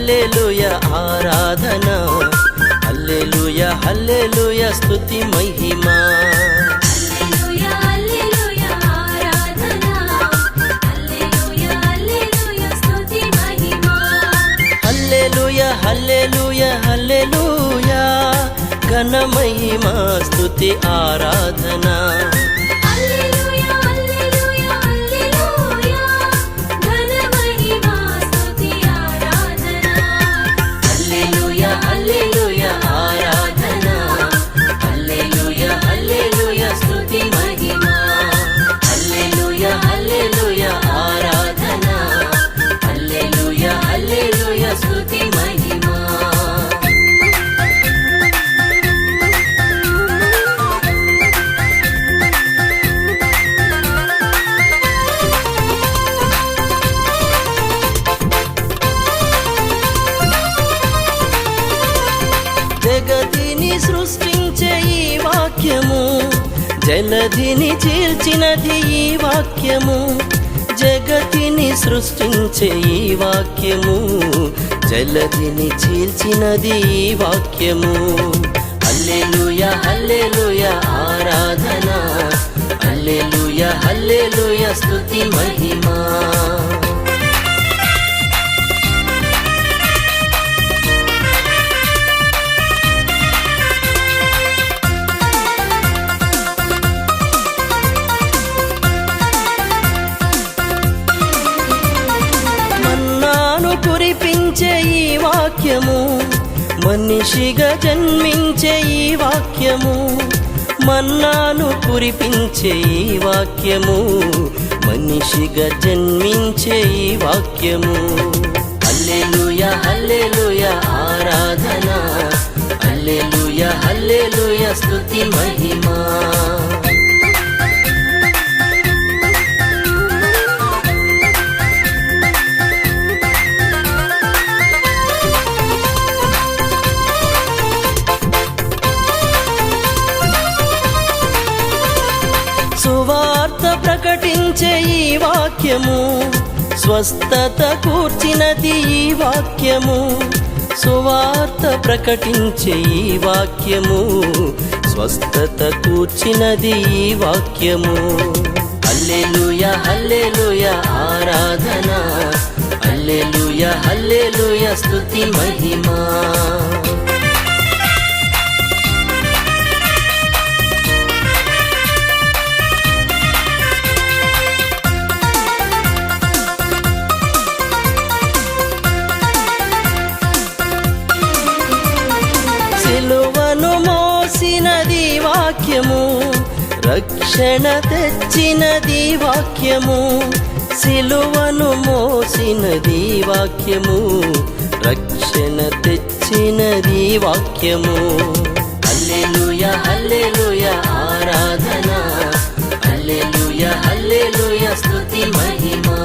హల్లెలూయా ఆరాధన, హల్లెలూయా హల్లెలూయా స్తుతి మహిమా. హల్లెలూయా హల్లెలూయా హల్లెలూయా ఘన మహిమా స్తుతి ఆరాధన. జగతిని సృష్టించే ఈ వాక్యము, జలధిని చీల్చినది ఈ వాక్యము. జగతిని సృష్టించే ఈ వాక్యము, జలధిని చీల్చినది ఈ వాక్యము. హల్లెలూయా హల్లెలూయా ఆరాధన, హల్లెలూయా హల్లెలూయా స్తుతి మహిమా. కురిపించే ఈ వాక్యము, మనిషిగా జన్మించే ఈ వాక్యము. మన్నాను కురిపించే ఈ వాక్యము, మనిషిగా జన్మించే ఈ వాక్యము. హల్లెలూయా హల్లెలూయా ఆరాధన, హల్లెలూయా హల్లెలూయా స్తుతి మహిమా. సువార్త ప్రకటించే ఈ వాక్యము, స్వస్థత కూర్చినది ఈ వాక్యము. సువార్త ప్రకటించే ఈ వాక్యము, స్వస్థత కూర్చినది ఈ వాక్యము. హల్లెలూయా హల్లెలూయా ఆరాధన, హల్లెలూయా హల్లెలూయా స్తుతి మహిమా. సిలువను మోసినది వాక్యము, రక్షణ తెచ్చినది వాక్యము. సిలువను మోసినది వాక్యము, రక్షణ తెచ్చినది వాక్యము. హల్లెలూయా హల్లెలూయా ఆరాధన, హల్లెలూయా హల్లెలూయా స్తుతి మహిమా.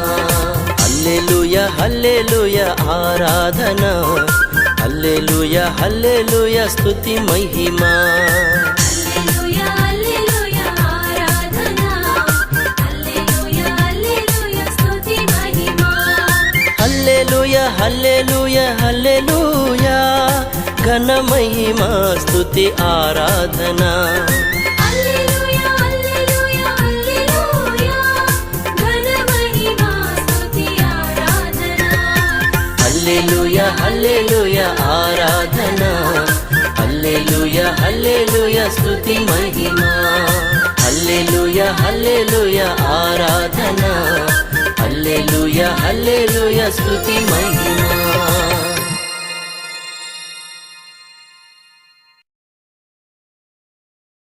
హల్లెలూయా హల్లెలూయా ఆరాధన, హల్లెలూయా హల్లెలూయా స్తుతి మహిమా. హల్లెలూయా హల్లెలూయా ఆరాధన, హల్లెలూయా హల్లెలూయా స్తుతి మహిమా. హల్లెలూయా హల్లెలూయా హల్లెలూయా ఘన మహిమా స్తుతి ఆరాధన. హల్లెలూయా హల్లెలూయా ఆరాధన, హల్లెలూయా హల్లెలూయా స్తుతి మహిమా. హల్లెలూయా హల్లెలూయా ఆరాధన, హల్లెలూయా హల్లెలూయా స్తుతి మహిమా.